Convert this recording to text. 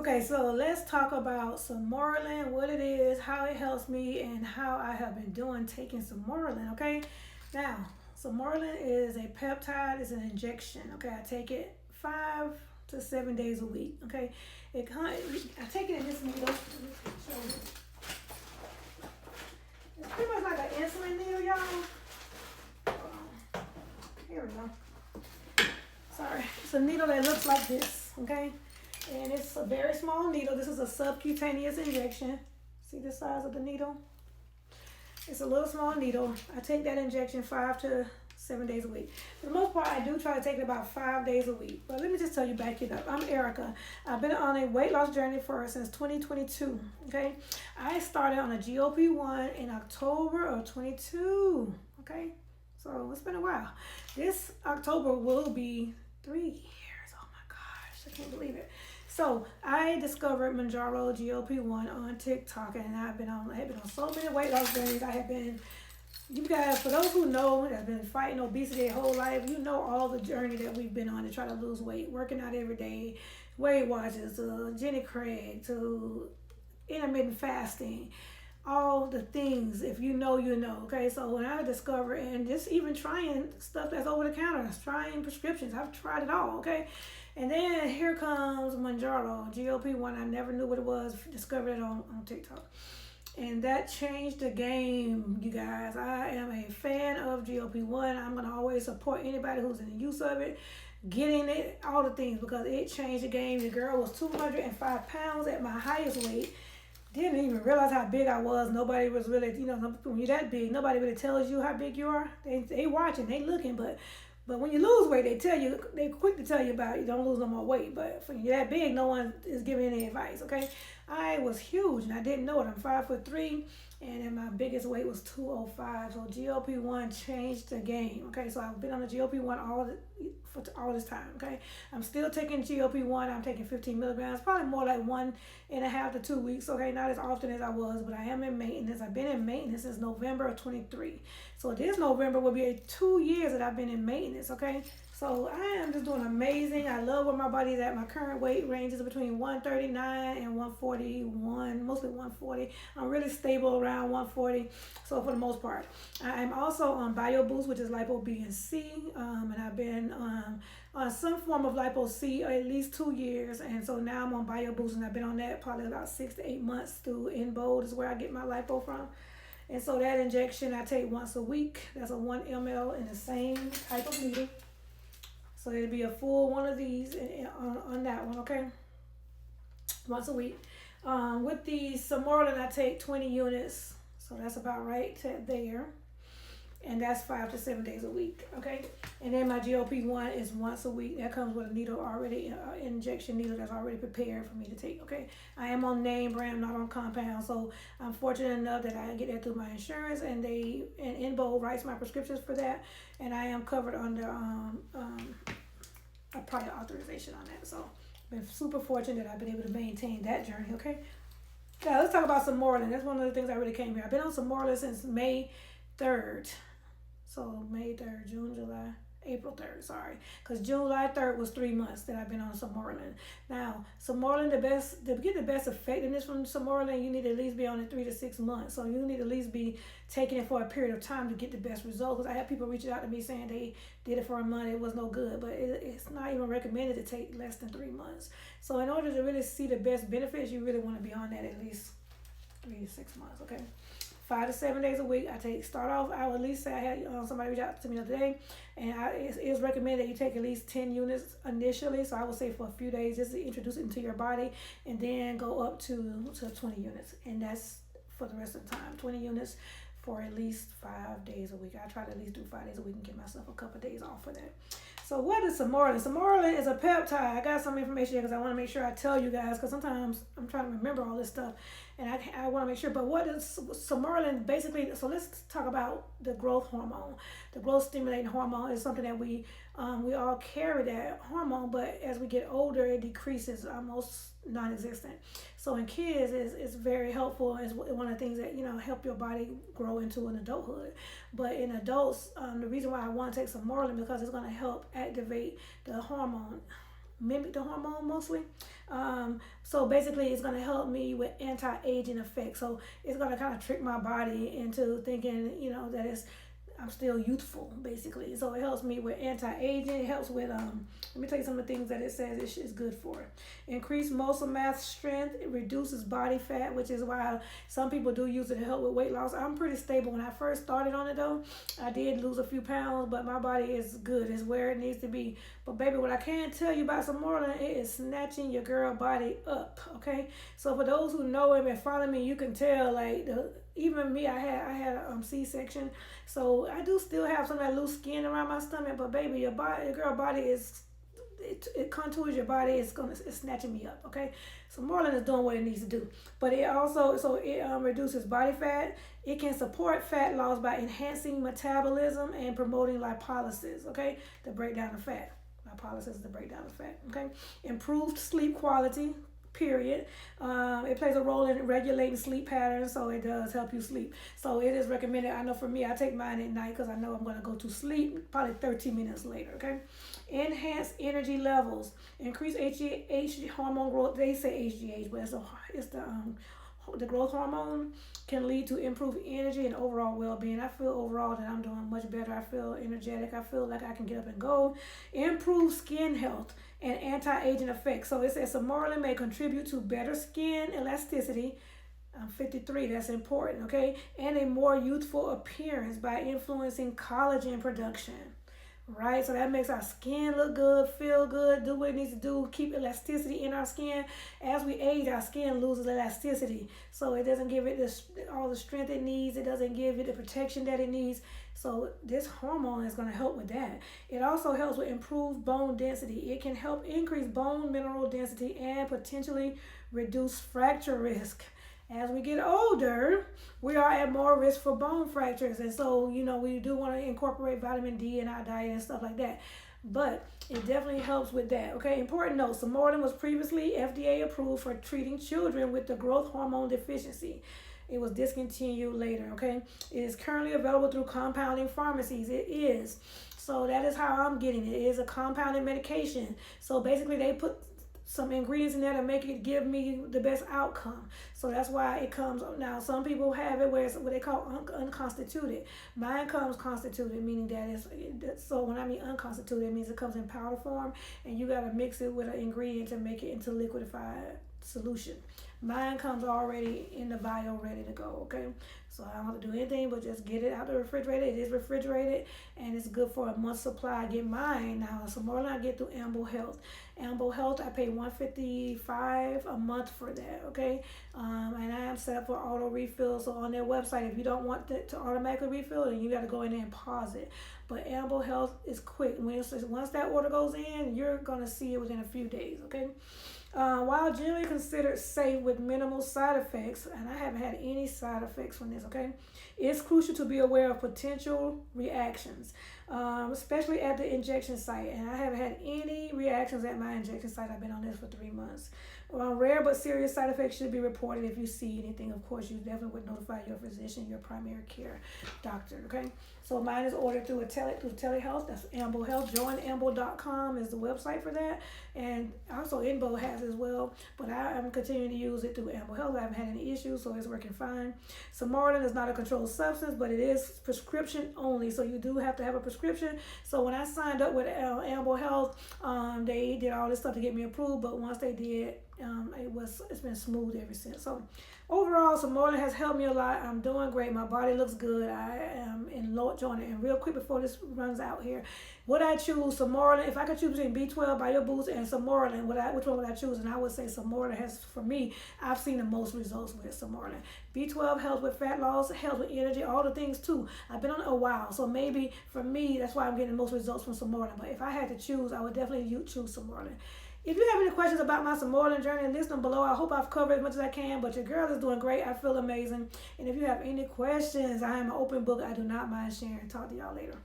Okay, so let's talk about Sermorelin, what it is, how it helps me, and how I have been doing taking Sermorelin. Okay, now Sermorelin is a peptide, it's an injection. Okay, I take it 5 to 7 days a week. Okay, I take it in this needle. It's pretty much like an insulin needle, y'all. Here we go. Sorry, it's a needle that looks like this. Okay. And it's a very small needle. This is a subcutaneous injection. See the size of the needle? It's a little small needle. I take that injection 5 to 7 days a week. For the most part, I do try to take it about 5 days a week. But let me just tell you, back it up. I'm Erica. I've been on a weight loss journey since 2022. Okay, I started on a GOP-1 in October of 22. Okay, so it's been a while. This October will be 3 years. Oh my gosh, I can't believe it. So I discovered Manjaro GLP-1 on TikTok, and I have been on so many weight loss journeys. I have been, you guys, for those who know, that have been fighting obesity their whole life, you know all the journey that we've been on to try to lose weight, working out every day, Weight Watchers, to Jenny Craig, to intermittent fasting, all the things. If you know, you know. Okay, so when I discovered, and just even trying stuff that's over the counter, trying prescriptions, I've tried it all. Okay, and then here comes Manjaro GLP-1. I never knew what it was. Discovered it on TikTok, and that changed the game, you guys. I am a fan of GLP-1. I'm gonna always support anybody who's in the use of it, getting it, all the things, because it changed the game. The girl was 205 pounds at my highest weight. Didn't even realize how big I was. Nobody was really, when you're that big, nobody really tells you how big you are. They watching, they looking, but when you lose weight, they quick to tell you about it. You don't lose no more weight. But when you're that big, no one is giving any advice. Okay, I was huge and I didn't know it. I'm 5'3", and then my biggest weight was 205. So GLP-1 changed the game. Okay, so I've been on the GLP-1 for all this time. Okay, I'm still taking GLP-1. I'm taking 15 milligrams, probably more like 1.5 to 2 weeks. Okay, not as often as I was, but I am in maintenance. I've been in maintenance since November of 23. So this November will be 2 years that I've been in maintenance. Okay, so I am just doing amazing. I love where my body's at. My current weight range is between 139 and 141, mostly 140. I'm really stable around 140. So for the most part, I'm also on Bio Boost, which is Lipo B and C, and I've been on some form of Lipo C at least 2 years, and so now I'm on Bio Boost, and I've been on that probably about 6 to 8 months. Through Inbold is where I get my lipo from. And so that injection I take once a week. That's a 1 ml in the same type of needle. So it'll be a full one of these on that one, okay? Once a week. With the Sermorelin, I take 20 units. So that's about right there. And that's 5 to 7 days a week, okay? And then my GLP-1 is once a week. That comes with a needle already, injection needle that's already prepared for me to take, okay? I am on name brand, not on compound, so I'm fortunate enough that I get that through my insurance, and Inbo writes my prescriptions for that, and I am covered under a prior authorization on that. So I've been super fortunate that I've been able to maintain that journey, okay? Now let's talk about Sermorelin. That's one of the things I really came here. I've been on Sermorelin since May 3rd. So May 3rd, June, July, April 3rd, sorry. Because July 3rd was 3 months that I've been on Sermorelin. Now, Sermorelin, to get the best effectiveness from Sermorelin, you need to at least be on it 3 to 6 months. So you need to at least be taking it for a period of time to get the best results. Because I have people reaching out to me saying they did it for a month, it was no good. But it's not even recommended to take less than 3 months. So in order to really see the best benefits, you really want to be on that at least 3 to 6 months, okay? 5 to 7 days a week. I will at least say I had somebody reach out to me the other day, and it is recommended that you take at least 10 units initially. So I would say for a few days just to introduce it into your body, and then go up to 20 units. And that's for the rest of the time. 20 units for at least 5 days a week. I try to at least do 5 days a week and give myself a couple of days off for that. So what is Sermorelin? Sermorelin is a peptide. I got some information here because I want to make sure I tell you guys, because sometimes I'm trying to remember all this stuff and I want to make sure. But what is Sermorelin basically? So let's talk about the growth hormone. The growth stimulating hormone is something that we all carry that hormone, but as we get older, it decreases, almost non-existent. So in kids, it's very helpful. It's one of the things that help your body grow into an adulthood. But in adults, the reason why I want to take Sermorelin because it's going to help activate the hormone mimic the hormone mostly. So basically it's going to help me with anti-aging effects. So it's going to kind of trick my body into thinking, that I'm still youthful, basically. So it helps me with anti-aging. It helps with, let me tell you some of the things that it says it is good for. Increase muscle mass strength. It reduces body fat, which is why some people do use it to help with weight loss. I'm pretty stable. When I first started on it, though, I did lose a few pounds, but my body is good. It's where it needs to be. But, baby, what I can tell you about Sermorelin, it is snatching your girl body up, okay? So for those who know him and follow me, you can tell, like, even me, I had a C-section, so I do still have some of that loose skin around my stomach. But baby, your girl body is it contours your body. It's snatching me up. Okay, so Sermorelin is doing what it needs to do. But it also reduces body fat. It can support fat loss by enhancing metabolism and promoting lipolysis. Okay, to break down the fat. Lipolysis is to break down the fat. Okay, improved sleep quality. Period. It plays a role in regulating sleep patterns, so it does help you sleep. So it is recommended. I know for me, I take mine at night because I know I'm going to go to sleep probably 13 minutes later. Okay. Enhance energy levels. Increase HGH hormone growth. They say HGH, but it's the growth hormone can lead to improved energy and overall well-being. I feel overall that I'm doing much better. I feel energetic. I feel like I can get up and go. Improve skin health and anti-aging effects. So it says Sermorelin may contribute to better skin elasticity. I'm 53, that's important, okay? And a more youthful appearance by influencing collagen production. Right, so that makes our skin look good, feel good, do what it needs to do, keep elasticity in our skin. As we age, our skin loses elasticity, so it doesn't give it all the strength it needs. It doesn't give it the protection that it needs. So this hormone is going to help with that. It also helps with improved bone density. It can help increase bone mineral density and potentially reduce fracture risk. As we get older, we are at more risk for bone fractures. And so, we do want to incorporate vitamin D in our diet and stuff like that. But it definitely helps with that. Okay, important note, Sermorelin was previously FDA approved for treating children with the growth hormone deficiency. It was discontinued later, okay? It is currently available through compounding pharmacies. It is. So that is how I'm getting it. It is a compounded medication. So basically they put some ingredients in there to make it give me the best outcome. So that's why it comes. Now, some people have it where it's what they call unconstituted. Mine comes constituted, meaning so when I mean unconstituted, it means it comes in powder form, and you got to mix it with an ingredient to make it into liquidified solution. Mine comes already in the vial ready to go, okay? So I don't have to do anything but just get it out the refrigerator. It is refrigerated, and it's good for a month's supply. I get mine now. Sermorelin I get through Amble Health. Amble Health, I pay $155 a month for that, okay? And I am set up for auto refill. So on their website, if you don't want it to automatically refill, then you got to go in there and pause it. But Amble Health is quick. Once that order goes in, you're going to see it within a few days, okay? While generally considered safe with minimal side effects, and I haven't had any side effects from this, okay, it's crucial to be aware of potential reactions, especially at the injection site. And I haven't had any reactions at my injection site. I've been on this for 3 months. Rare but serious side effects should be reported. If you see anything, of course, you definitely would notify your physician, your primary care doctor, okay? So mine is ordered through telehealth. That's Amble Health. JoinAmble.com is the website for that. And also Inbo has as well. But I am continuing to use it through Amble Health. I haven't had any issues, so it's working fine. Sermorelin is not a controlled substance, but it is prescription only. So you do have to have a prescription. So when I signed up with Amble Health, they did all this stuff to get me approved. But once they did, it's been smooth ever since. So overall, Sermorelin has helped me a lot. I'm doing great. My body looks good. I am in low joint. And real quick before this runs out here, would I choose Sermorelin? If I could choose between B12 BioBoost and Sermorelin, which one would I choose? And I would say Sermorelin has, for me, I've seen the most results with Sermorelin. B12 helps with fat loss, helps with energy, all the things too. I've been on it a while, so maybe for me, that's why I'm getting the most results from Sermorelin. But if I had to choose, I would definitely choose Sermorelin. If you have any questions about my Sermorelin journey, list them below. I hope I've covered as much as I can, but your girl is doing great. I feel amazing. And if you have any questions, I am an open book. I do not mind sharing. Talk to y'all later.